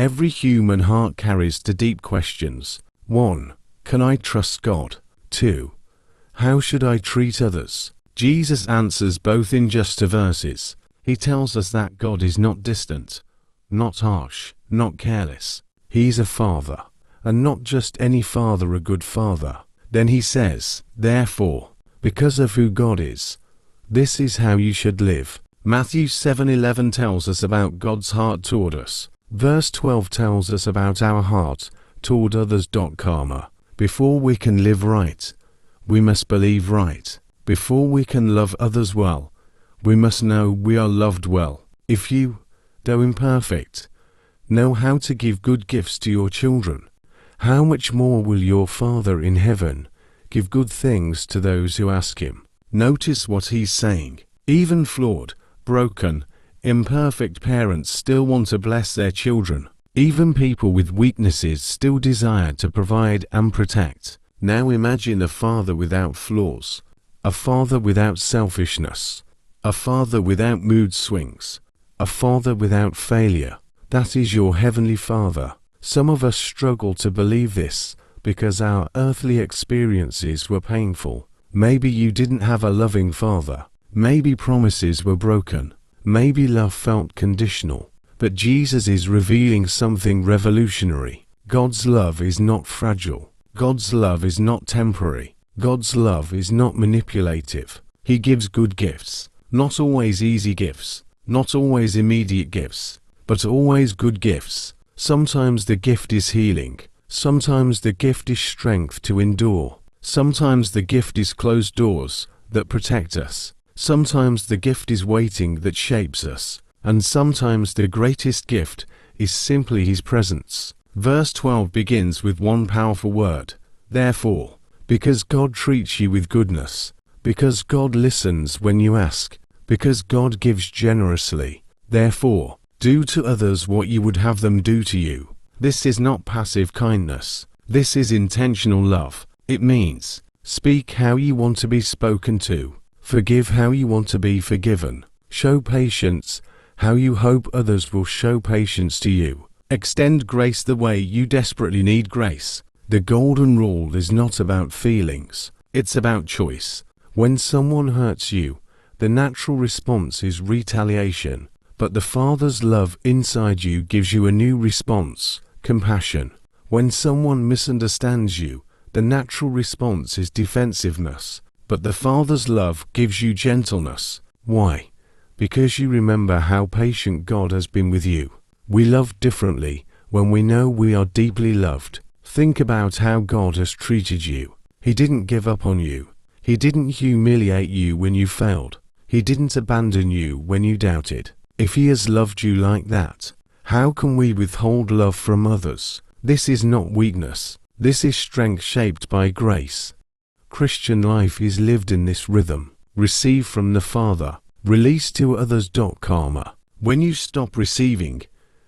Every human heart carries two deep questions. 1. Can I trust God? 2. How should I treat others? Jesus answers both in just 2 verses. He tells us that God is not distant, not harsh, not careless. He's a father, and not just any father, a good father. Then he says, therefore, because of who God is, this is how you should live. Matthew 7:11 tells us about God's heart toward us. Verse 12 tells us about our heart toward others. Karma. Before we can live right, we must believe right. Before we can love others well, we must know we are loved well. If you, though imperfect, know how to give good gifts to your children, how much more will your Father in heaven give good things to those who ask him? Notice what he's saying. Even flawed, broken, imperfect parents still want to bless their children. Even people with weaknesses still desire to provide and protect. Now imagine a father without flaws, a father without selfishness, a father without mood swings, a father without failure. That is your heavenly Father. Some of us struggle to believe this because our earthly experiences were painful. Maybe you didn't have a loving father. Maybe promises were broken. Maybe love felt conditional. But Jesus is revealing something revolutionary. God's love is not fragile. God's love is not temporary. God's love is not manipulative. He gives good gifts. Not always easy gifts. Not always immediate gifts. But always good gifts. Sometimes the gift is healing. Sometimes the gift is strength to endure. Sometimes the gift is closed doors that protect us. Sometimes the gift is waiting that shapes us. And sometimes the greatest gift is simply his presence. Verse 12 begins with one powerful word. Therefore, because God treats you with goodness, because God listens when you ask, because God gives generously, therefore, do to others what you would have them do to you. This is not passive kindness. This is intentional love. It means, speak how you want to be spoken to. Forgive how you want to be forgiven. Show patience how you hope others will show patience to you. Extend grace the way you desperately need grace. The golden rule is not about feelings. It's about choice. When someone hurts you, the natural response is retaliation. But the Father's love inside you gives you a new response, compassion. When someone misunderstands you, the natural response is defensiveness. But the Father's love gives you gentleness. Why? Because you remember how patient God has been with you. We love differently when we know we are deeply loved. Think about how God has treated you. He didn't give up on you. He didn't humiliate you when you failed. He didn't abandon you when you doubted. If he has loved you like that, how can we withhold love from others? This is not weakness. This is strength shaped by grace. Christian life is lived in this rhythm. Receive from the Father, release to others. Karma. When you stop receiving,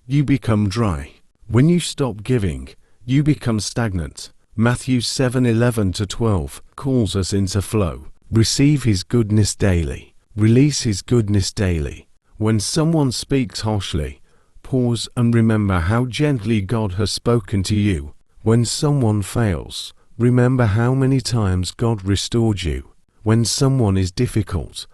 you become dry. When you stop giving, you become stagnant. Matthew 7:11-12 calls us into flow. Receive his goodness daily. Release his goodness daily. When someone speaks harshly, pause and remember how gently God has spoken to you. When someone fails, remember how many times God restored you. When someone is difficult,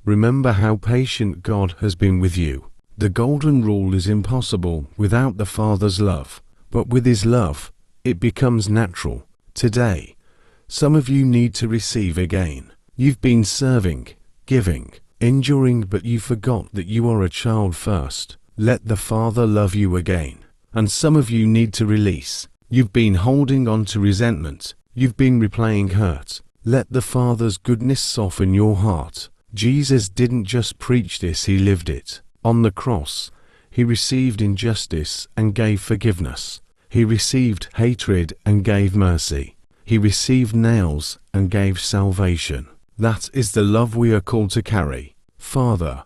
remember how patient God has been with you. The golden rule is impossible without the Father's love, but with his love, it becomes natural. Today, some of you need to receive again. You've been serving, giving, enduring, but you forgot that you are a child first. Let the Father love you again. And some of you need to release. You've been holding on to resentment. You've been replaying hurt. Let the Father's goodness soften your heart. Jesus didn't just preach this, he lived it. On the cross, he received injustice and gave forgiveness. He received hatred and gave mercy. He received nails and gave salvation. That is the love we are called to carry. Father,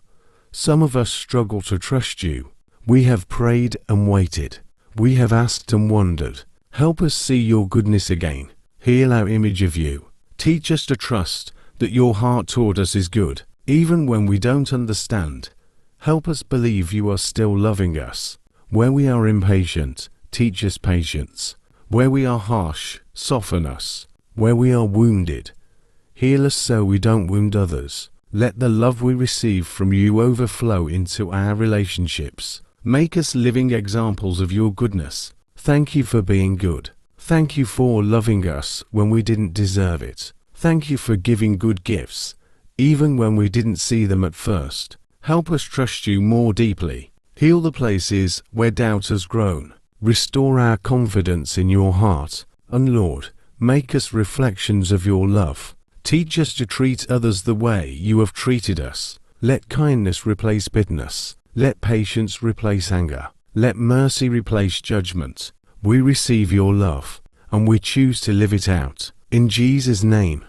some of us struggle to trust you. We have prayed and waited. We have asked and wondered. Help us see your goodness again. Heal our image of you. Teach us to trust that your heart toward us is good, even when we don't understand. Help us believe you are still loving us. Where we are impatient, teach us patience. Where we are harsh, soften us. Where we are wounded, heal us so we don't wound others. Let the love we receive from you overflow into our relationships. Make us living examples of your goodness. Thank you for being good. Thank you for loving us when we didn't deserve it. Thank you for giving good gifts, even when we didn't see them at first. Help us trust you more deeply. Heal the places where doubt has grown. Restore our confidence in your heart. And Lord, make us reflections of your love. Teach us to treat others the way you have treated us. Let kindness replace bitterness. Let patience replace anger. Let mercy replace judgment. We receive your love, and we choose to live it out. In Jesus' name.